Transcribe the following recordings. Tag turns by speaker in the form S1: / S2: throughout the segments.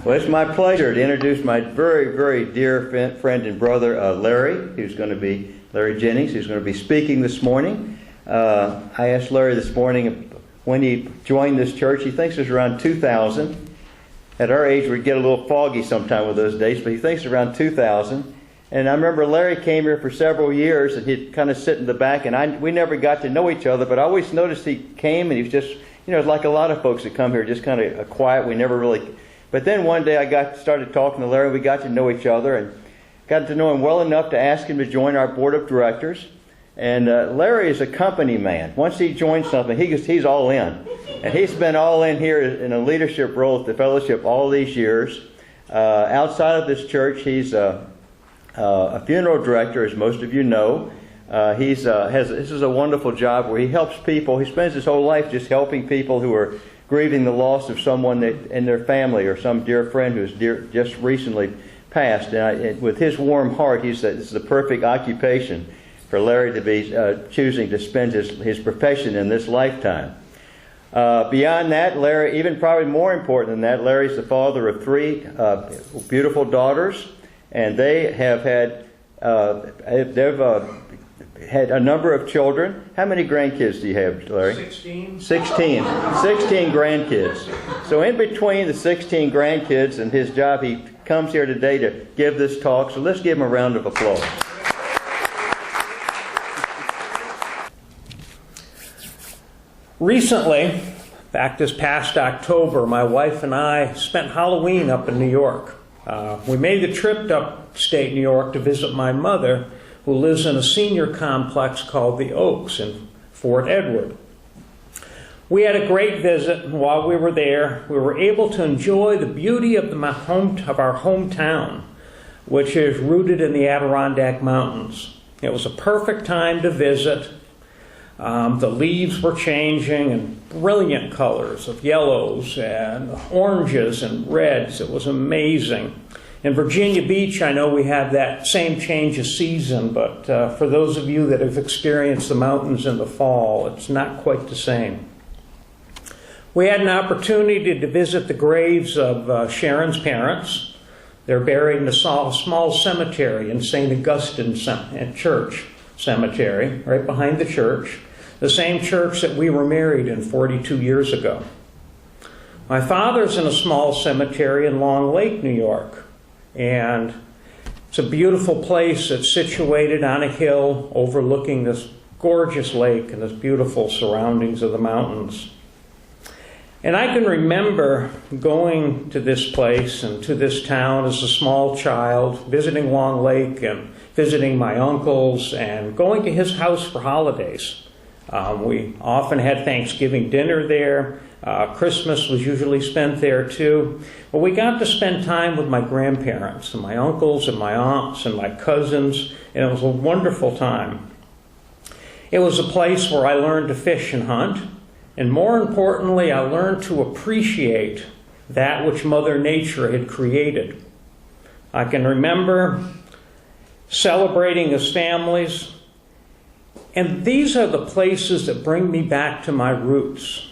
S1: Well, it's my pleasure to introduce my very, very dear friend and brother, Larry, Larry Jennings, who's going to be speaking this morning. I asked Larry this morning when he joined this church. He thinks it's around 2000. At our age, we'd get a little foggy sometime with those dates, but he thinks around 2000. And I remember Larry came here for several years, and he'd kind of sit in the back, and we never got to know each other, but I always noticed he came, and he was just, like a lot of folks that come here, just kind of quiet. We never really... But then one day I started talking to Larry, we got to know each other, and got to know him well enough to ask him to join our board of directors. And Larry is a company man. Once he joins something, he's all in. And he's been all in here in a leadership role at the fellowship all these years. Outside of this church, he's a funeral director, as most of you know. This is a wonderful job where he helps people. He spends his whole life just helping people who are grieving the loss of someone in their family or some dear friend who's just recently passed. And with his warm heart, this is the perfect occupation for Larry to be choosing to spend his profession in this lifetime. Beyond that, Larry, even probably more important than that, Larry's the father of 3 beautiful daughters, and they have had had a number of children. How many grandkids do you have, Larry?
S2: 16.
S1: 16 grandkids. So in between the 16 grandkids and his job, he comes here today to give this talk. So let's give him a round of applause.
S2: Recently, back this past October, my wife and I spent Halloween up in New York. We made the trip to upstate New York to visit my mother, who lives in a senior complex called the Oaks in Fort Edward. We had a great visit, and while we were there, we were able to enjoy the beauty of our hometown, which is rooted in the Adirondack Mountains. It was a perfect time to visit. The leaves were changing in brilliant colors of yellows and oranges and reds. It was amazing. In Virginia Beach, I know we have that same change of season, but for those of you that have experienced the mountains in the fall, it's not quite the same. We had an opportunity to visit the graves of Sharon's parents. They're buried in a small cemetery in St. Augustine Church Cemetery, right behind the church, the same church that we were married in 42 years ago. My father's in a small cemetery in Long Lake, New York, and it's a beautiful place. It's situated on a hill overlooking this gorgeous lake and this beautiful surroundings of the mountains. And I can remember going to this place and to this town as a small child, visiting Long Lake and visiting my uncles and going to his house for holidays. We often had Thanksgiving dinner there. Christmas was usually spent there too. But we got to spend time with my grandparents and my uncles and my aunts and my cousins, and it was a wonderful time. It was a place where I learned to fish and hunt, and more importantly, I learned to appreciate that which Mother Nature had created. I can remember celebrating as families, and these are the places that bring me back to my roots.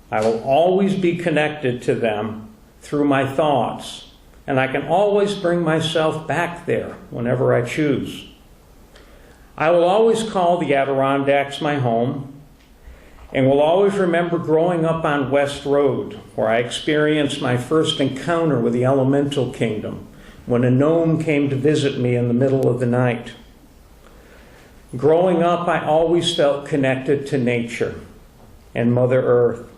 S2: I will always be connected to them through my thoughts, and I can always bring myself back there whenever I choose. I will always call the Adirondacks my home, and will always remember growing up on West Road, where I experienced my first encounter with the elemental kingdom, when a gnome came to visit me in the middle of the night. Growing up, I always felt connected to nature and Mother Earth.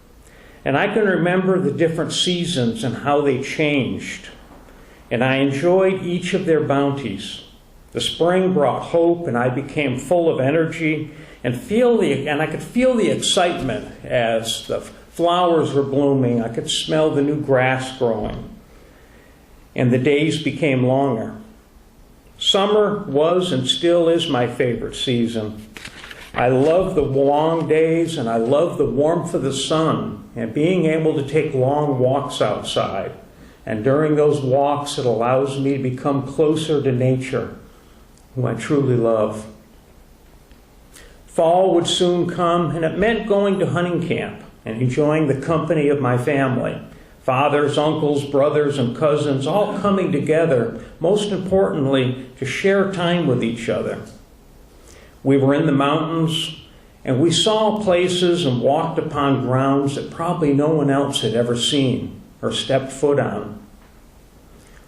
S2: And I can remember the different seasons and how they changed. And I enjoyed each of their bounties. The spring brought hope, and I became full of energy and I could feel the excitement as the flowers were blooming. I could smell the new grass growing. And the days became longer. Summer was and still is my favorite season. I love the long days, and I love the warmth of the sun and being able to take long walks outside. And during those walks, it allows me to become closer to nature, who I truly love. Fall would soon come, and it meant going to hunting camp and enjoying the company of my family, fathers, uncles, brothers, and cousins, all coming together, most importantly, to share time with each other. We were in the mountains, and we saw places and walked upon grounds that probably no one else had ever seen or stepped foot on.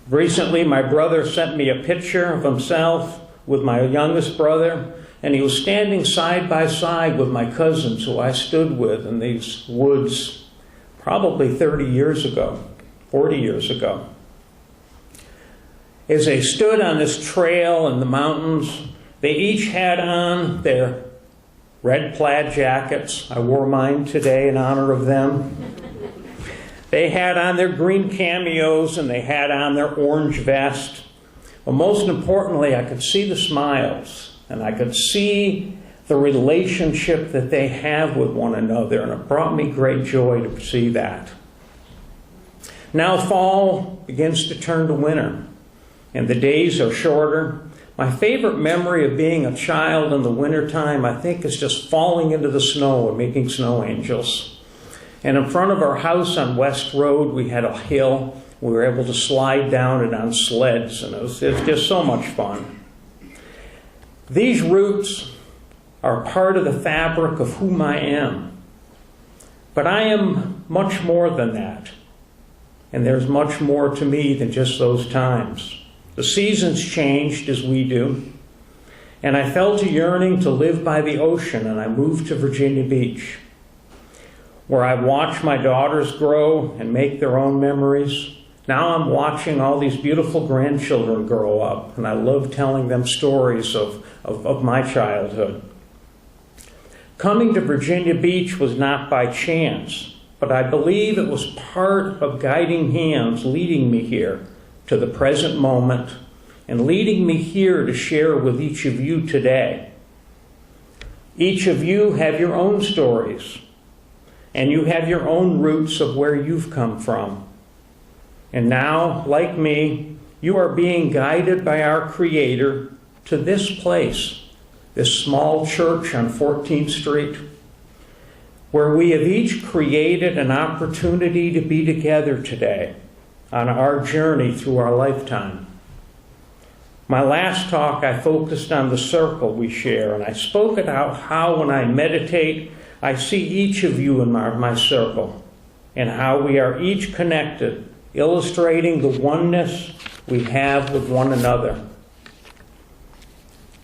S2: Recently, my brother sent me a picture of himself with my youngest brother, and he was standing side by side with my cousins who I stood with in these woods probably 30 years ago, 40 years ago. As they stood on this trail in the mountains, they each had on their red plaid jackets. I wore mine today in honor of them. They had on their green cameos and they had on their orange vest. But most importantly, I could see the smiles and I could see the relationship that they have with one another, and it brought me great joy to see that. Now fall begins to turn to winter, and the days are shorter. My favorite memory of being a child in the wintertime, I think, is just falling into the snow and making snow angels. And in front of our house on West Road, we had a hill. We were able to slide down it on sleds, and it was just so much fun. These roots are part of the fabric of whom I am. But I am much more than that. And there's much more to me than just those times. The seasons changed as we do. And I felt a yearning to live by the ocean, and I moved to Virginia Beach, where I watched my daughters grow and make their own memories. Now I'm watching all these beautiful grandchildren grow up, and I love telling them stories of my childhood. Coming to Virginia Beach was not by chance, but I believe it was part of guiding hands leading me here to the present moment and leading me here to share with each of you today. Each of you have your own stories, and you have your own roots of where you've come from. And now, like me, you are being guided by our Creator to this place, this small church on 14th Street, where we have each created an opportunity to be together today on our journey through our lifetime. My last talk, I focused on the circle we share, and I spoke about how when I meditate, I see each of you in my circle, and how we are each connected, illustrating the oneness we have with one another.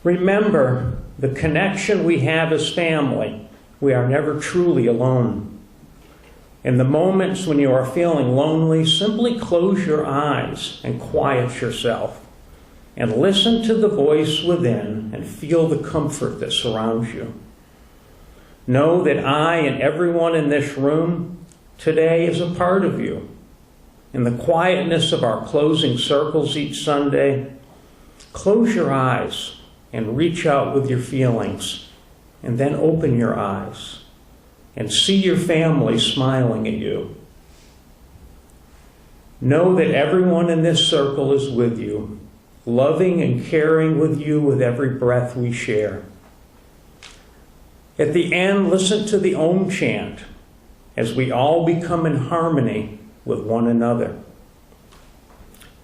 S2: Remember the connection we have as family. We are never truly alone. In the moments when you are feeling lonely, simply close your eyes and quiet yourself and listen to the voice within and feel the comfort that surrounds you. Know that I and everyone in this room today is a part of you. In the quietness of our closing circles each Sunday, close your eyes and reach out with your feelings, and then open your eyes and see your family smiling at you. Know that everyone in this circle is with you, loving and caring with you with every breath we share. At the end, listen to the Om chant as we all become in harmony with one another.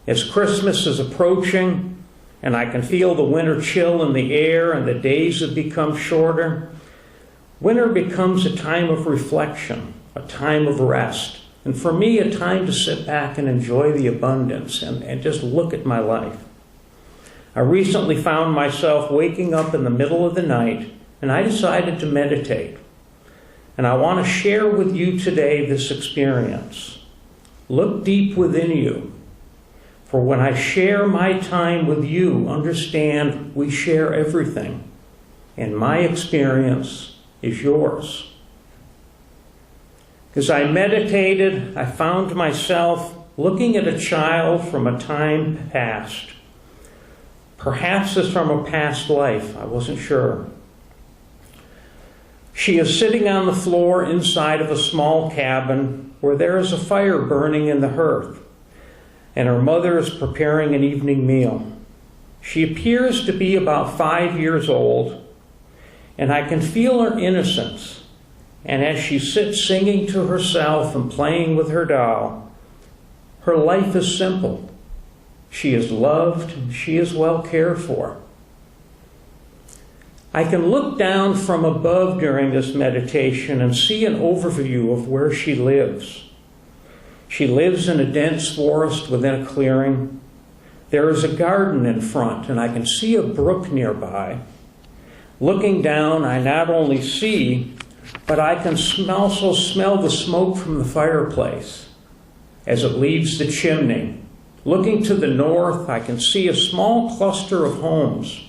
S2: As Christmas is approaching, and I can feel the winter chill in the air and the days have become shorter, winter becomes a time of reflection, a time of rest, and for me, a time to sit back and enjoy the abundance and just look at my life. I recently found myself waking up in the middle of the night, and I decided to meditate. And I want to share with you today this experience. Look deep within you. For when I share my time with you, understand we share everything. And my experience is yours. As I meditated, I found myself looking at a child from a time past. Perhaps it's from a past life, I wasn't sure. She is sitting on the floor inside of a small cabin where there is a fire burning in the hearth, and her mother is preparing an evening meal. She appears to be about 5 years old, and I can feel her innocence. And as she sits singing to herself and playing with her doll, Her life is simple. She is loved, and she is well cared for. I can look down from above during this meditation and see an overview of where she lives. She lives in a dense forest within a clearing. There is a garden in front, and I can see a brook nearby. Looking down, I not only see, but I can also smell the smoke from the fireplace as it leaves the chimney. Looking to the north, I can see a small cluster of homes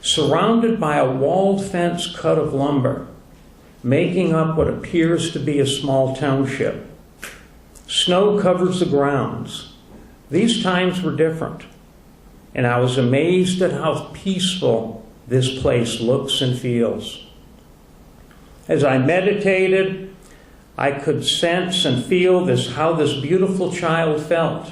S2: surrounded by a walled fence cut of lumber, making up what appears to be a small township. Snow covers the grounds. These times were different, and I was amazed at how peaceful this place looks and feels. As I meditated, I could sense and feel how this beautiful child felt.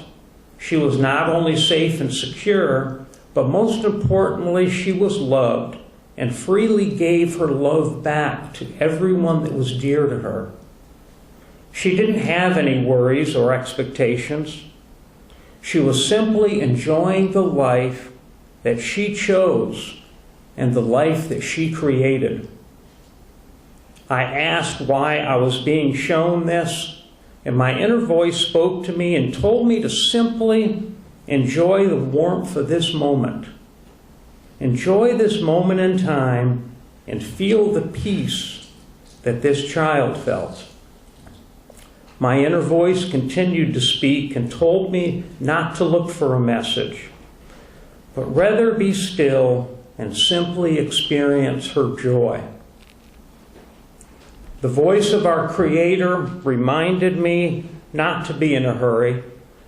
S2: She was not only safe and secure, but most importantly, she was loved and freely gave her love back to everyone that was dear to her. She didn't have any worries or expectations. She was simply enjoying the life that she chose and the life that she created. I asked why I was being shown this, and my inner voice spoke to me and told me to simply enjoy the warmth of this moment. Enjoy this moment in time and feel the peace that this child felt. My inner voice continued to speak and told me not to look for a message, but rather be still and simply experience her joy. The voice of our Creator reminded me not to be in a hurry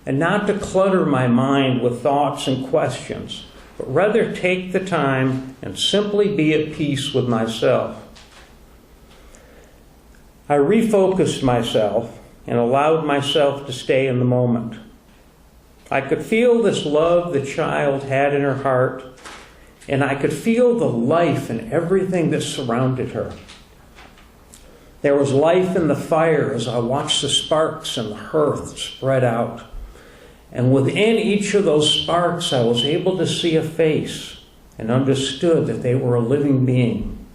S2: and not to clutter my mind with thoughts and questions, but rather take the time and simply be at peace with myself. I refocused myself and allowed myself to stay in the moment. I could feel this love the child had in her heart, and I could feel the life in everything that surrounded her. There was life in the fire as I watched the sparks and the hearth spread out. And within each of those sparks, I was able to see a face and understood that they were a living being.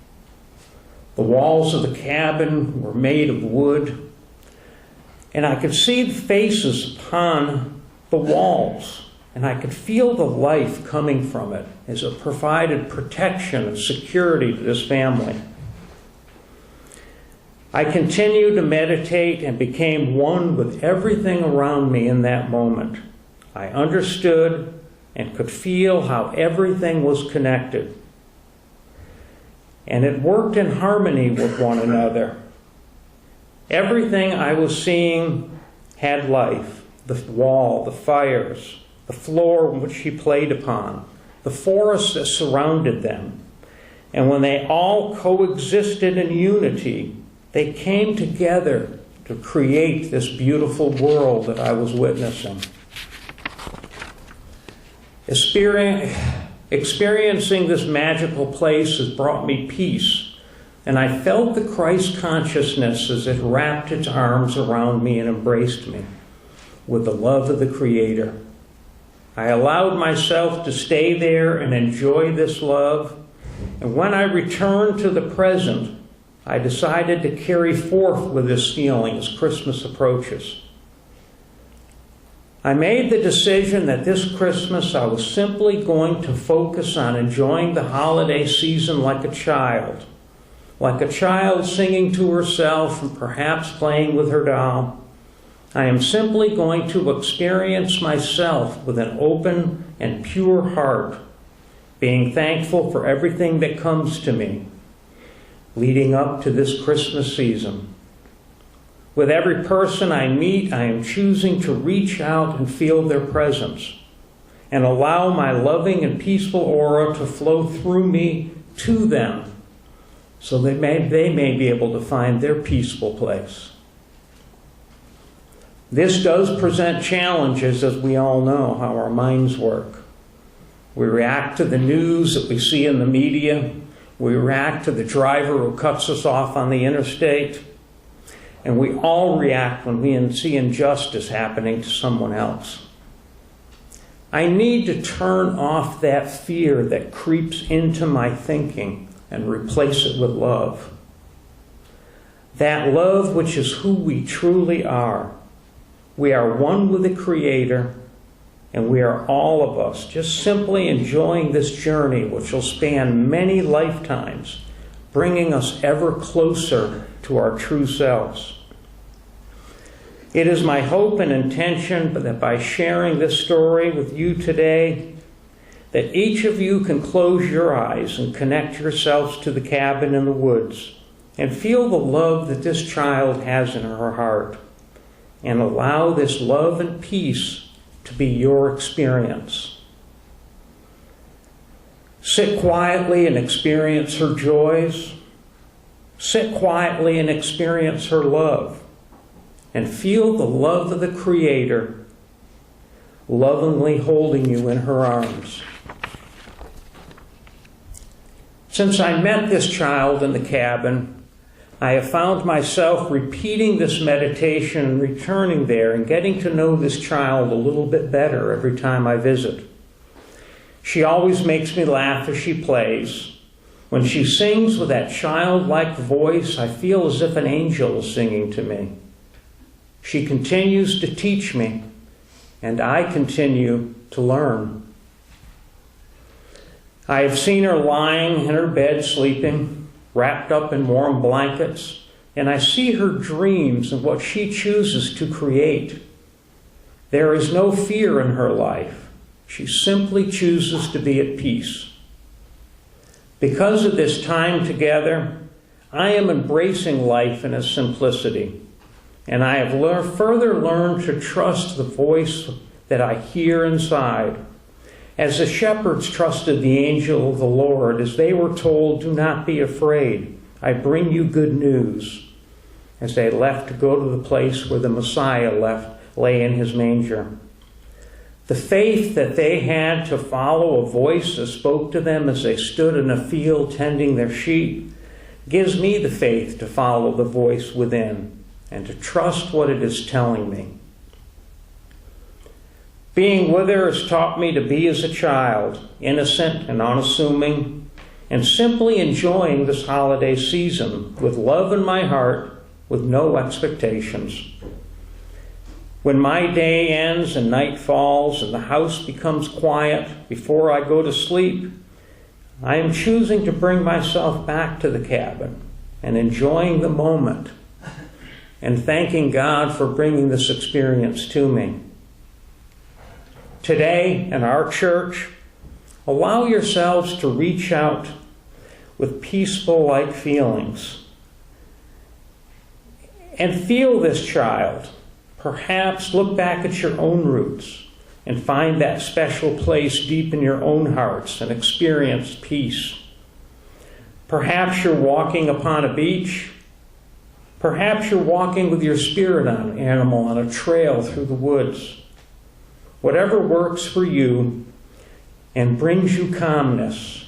S2: The walls of the cabin were made of wood, and I could see the faces upon the walls, and I could feel the life coming from it as it provided protection and security to this family. I continued to meditate and became one with everything around me in that moment. I understood and could feel how everything was connected. And it worked in harmony with one another. Everything I was seeing had life. The wall, the fires, the floor which she played upon, the forest that surrounded them. And when they all coexisted in unity, they came together to create this beautiful world that I was witnessing. Experiencing this magical place has brought me peace, and I felt the Christ consciousness as it wrapped its arms around me and embraced me with the love of the Creator. I allowed myself to stay there and enjoy this love, and when I returned to the present, I decided to carry forth with this feeling as Christmas approaches. I made the decision that this Christmas I was simply going to focus on enjoying the holiday season like a child singing to herself and perhaps playing with her doll. I am simply going to experience myself with an open and pure heart, being thankful for everything that comes to me leading up to this Christmas season. With every person I meet, I am choosing to reach out and feel their presence and allow my loving and peaceful aura to flow through me to them so that they may be able to find their peaceful place. This does present challenges, as we all know how our minds work. We react to the news that we see in the media. We react to the driver who cuts us off on the interstate. and we all react when we see injustice happening to someone else. I need to turn off that fear that creeps into my thinking and replace it with love. That love which is who we truly are. We are one with the Creator, and we are all of us just simply enjoying this journey which will span many lifetimes, bringing us ever closer to our true selves. It is my hope and intention that by sharing this story with you today, that each of you can close your eyes and connect yourselves to the cabin in the woods and feel the love that this child has in her heart, and allow this love and peace to be your experience. Sit quietly and experience her joys. Sit quietly and experience her love. And feel the love of the Creator lovingly holding you in her arms. Since I met this child in the cabin, I have found myself repeating this meditation and returning there and getting to know this child a little bit better every time I visit. She always makes me laugh as she plays. When she sings with that childlike voice, I feel as if an angel is singing to me. She continues to teach me, and I continue to learn. I have seen her lying in her bed sleeping, wrapped up in warm blankets, and I see her dreams and what she chooses to create. There is no fear in her life. She simply chooses to be at peace. Because of this time together, I am embracing life in its simplicity. And I have further learned to trust the voice that I hear inside. As the shepherds trusted the angel of the Lord, as they were told, "Do not be afraid, I bring you good news," as they left to go to the place where the Messiah lay in his manger. The faith that they had to follow a voice that spoke to them as they stood in a field tending their sheep gives me the faith to follow the voice within and to trust what it is telling me. Being with her has taught me to be as a child, innocent and unassuming, and simply enjoying this holiday season with love in my heart, with no expectations. When my day ends and night falls and the house becomes quiet before I go to sleep, I am choosing to bring myself back to the cabin and enjoying the moment and thanking God for bringing this experience to me. Today, in our church, allow yourselves to reach out with peaceful-like feelings and feel this child. Perhaps look back at your own roots and find that special place deep in your own hearts and experience peace. Perhaps you're walking upon a beach. Perhaps you're walking with your spirit animal on a trail through the woods. Whatever works for you and brings you calmness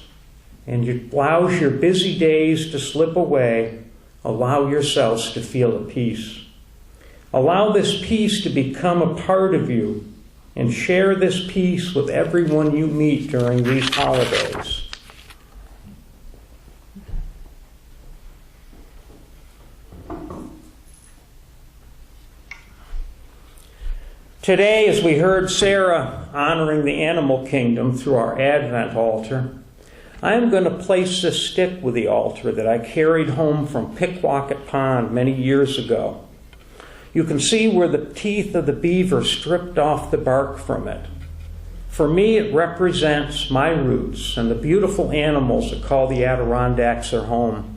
S2: and allows your busy days to slip away, allow yourselves to feel at peace. Allow this peace to become a part of you and share this peace with everyone you meet during these holidays. Today, as we heard Sarah honoring the animal kingdom through our Advent altar, I am going to place this stick with the altar that I carried home from Pickwacket Pond many years ago. You can see where the teeth of the beaver stripped off the bark from it. For me, it represents my roots and the beautiful animals that call the Adirondacks their home.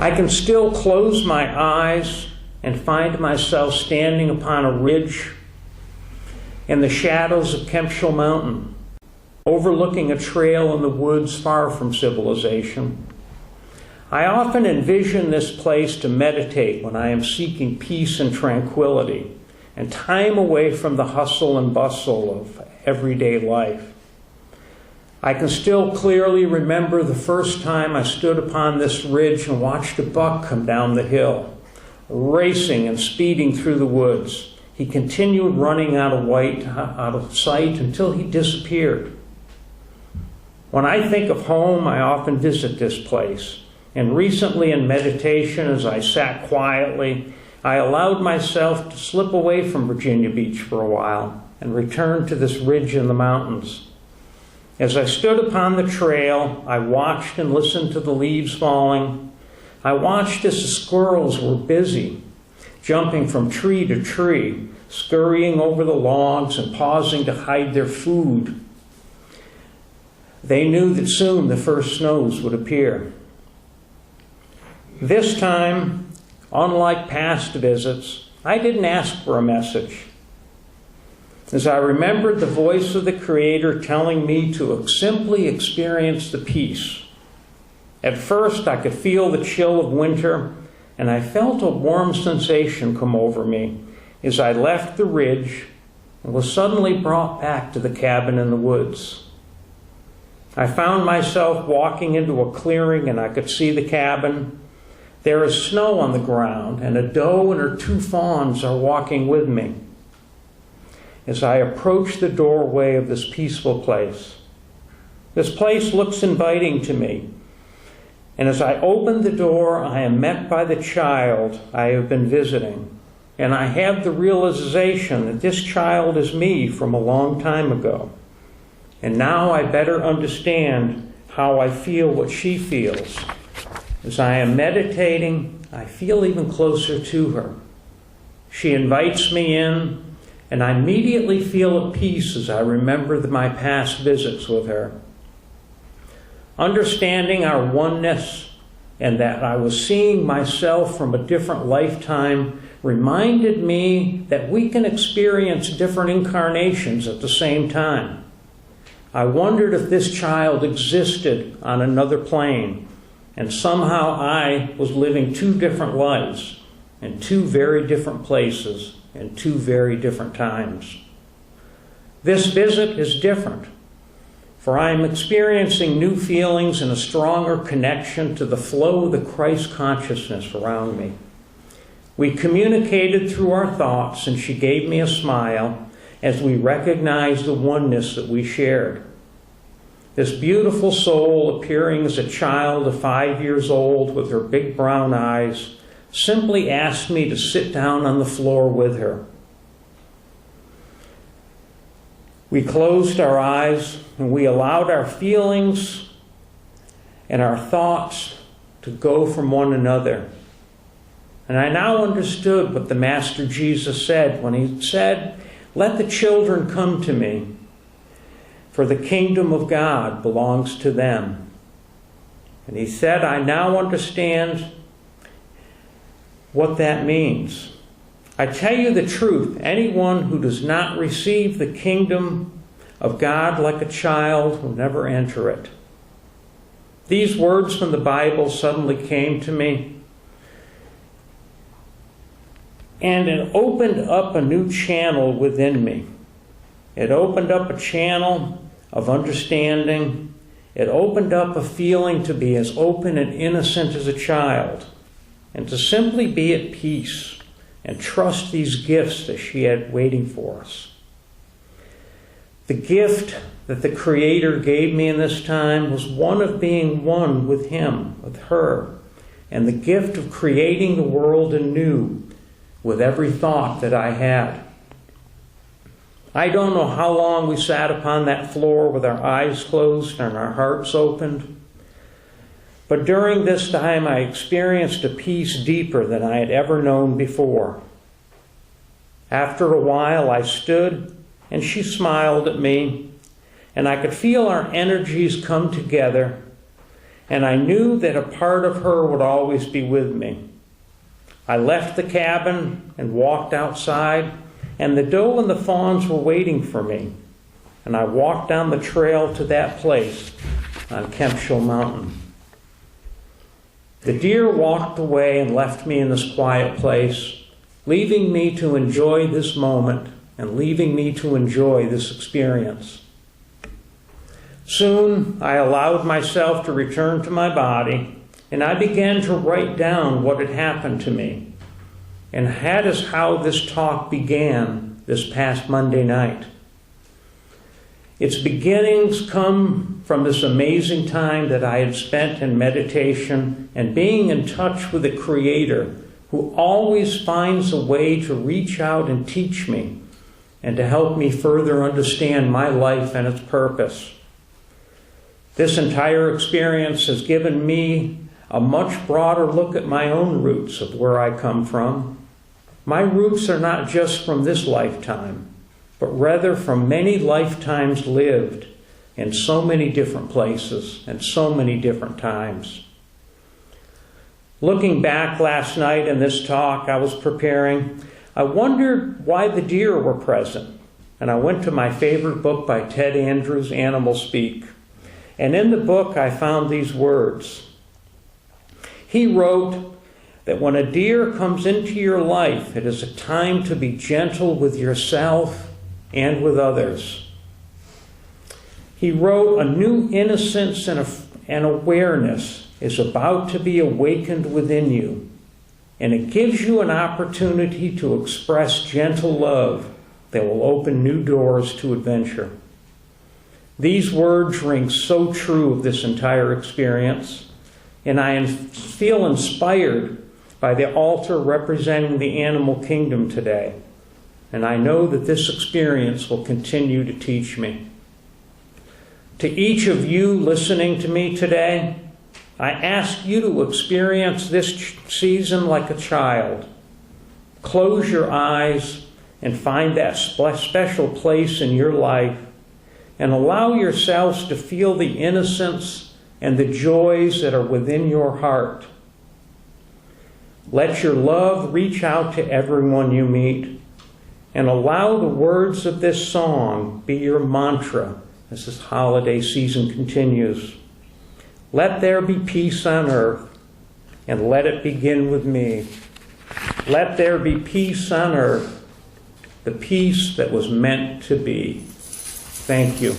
S2: I can still close my eyes and find myself standing upon a ridge in the shadows of Kempshire Mountain, overlooking a trail in the woods far from civilization. I often envision this place to meditate when I am seeking peace and tranquility, and time away from the hustle and bustle of everyday life. I can still clearly remember the first time I stood upon this ridge and watched a buck come down the hill, racing and speeding through the woods. He continued running out of sight until he disappeared. When I think of home, I often visit this place. And recently in meditation, as I sat quietly, I allowed myself to slip away from Virginia Beach for a while and return to this ridge in the mountains. As I stood upon the trail, I watched and listened to the leaves falling. I watched as the squirrels were busy, jumping from tree to tree, scurrying over the logs and pausing to hide their food. They knew that soon the first snows would appear. This time, unlike past visits, I didn't ask for a message. As I remembered the voice of the Creator telling me to simply experience the peace. At first, I could feel the chill of winter, and I felt a warm sensation come over me as I left the ridge and was suddenly brought back to the cabin in the woods. I found myself walking into a clearing, and I could see the cabin. There is snow on the ground, and a doe and her 2 fawns are walking with me. As I approach the doorway of this peaceful place, this place looks inviting to me. And as I open the door, I am met by the child I have been visiting. And I have the realization that this child is me from a long time ago. And now I better understand how I feel what she feels. As I am meditating, I feel even closer to her. She invites me in, and I immediately feel at peace as I remember my past visits with her. Understanding our oneness and that I was seeing myself from a different lifetime reminded me that we can experience different incarnations at the same time. I wondered if this child existed on another plane, and somehow I was living 2 different lives in 2 very different places in 2 very different times. This visit is different, for I am experiencing new feelings and a stronger connection to the flow of the Christ consciousness around me. We communicated through our thoughts, and she gave me a smile as we recognized the oneness that we shared. This beautiful soul, appearing as a child of 5 years old with her big brown eyes, simply asked me to sit down on the floor with her. We closed our eyes and we allowed our feelings and our thoughts to go from one another. And I now understood what the Master Jesus said when he said, "Let the children come to me, for the kingdom of God belongs to them." And he said, I now understand what that means. I tell you the truth, anyone who does not receive the kingdom of God like a child will never enter it. These words from the Bible suddenly came to me, and it opened up a new channel within me. It opened up a channel of understanding. It opened up a feeling to be as open and innocent as a child, and to simply be at peace and trust these gifts that she had waiting for us. The gift that the Creator gave me in this time was one of being one with Him, with her, and the gift of creating the world anew with every thought that I had. I don't know how long we sat upon that floor with our eyes closed and our hearts opened, but during this time I experienced a peace deeper than I had ever known before. After a while I stood and she smiled at me, and I could feel our energies come together, and I knew that a part of her would always be with me. I left the cabin and walked outside, and the doe and the fawns were waiting for me, and I walked down the trail to that place on Kempshire Mountain. The deer walked away and left me in this quiet place. leaving me to enjoy this moment and leaving me to enjoy this experience. Soon, I allowed myself to return to my body, and I began to write down what had happened to me. And that is how this talk began this past Monday night. Its beginnings come from this amazing time that I had spent in meditation and being in touch with the Creator, who always finds a way to reach out and teach me and to help me further understand my life and its purpose. This entire experience has given me a much broader look at my own roots of where I come from. My roots are not just from this lifetime, but rather from many lifetimes lived in so many different places and so many different times. Looking back last night in this talk I was preparing, I wondered why the deer were present. And I went to my favorite book by Ted Andrews, Animal Speak. And in the book I found these words. He wrote that when a deer comes into your life, it is a time to be gentle with yourself and with others. He wrote, a new innocence and awareness is about to be awakened within you, and it gives you an opportunity to express gentle love that will open new doors to adventure. These words ring so true of this entire experience, and I feel inspired by the altar representing the animal kingdom today. And I know that this experience will continue to teach me. To each of you listening to me today, I ask you to experience this season like a child. Close your eyes and find that special place in your life and allow yourselves to feel the innocence and the joys that are within your heart. Let your love reach out to everyone you meet, and allow the words of this song be your mantra as this holiday season continues. Let there be peace on earth, and let it begin with me. Let there be peace on earth, the peace that was meant to be. Thank you.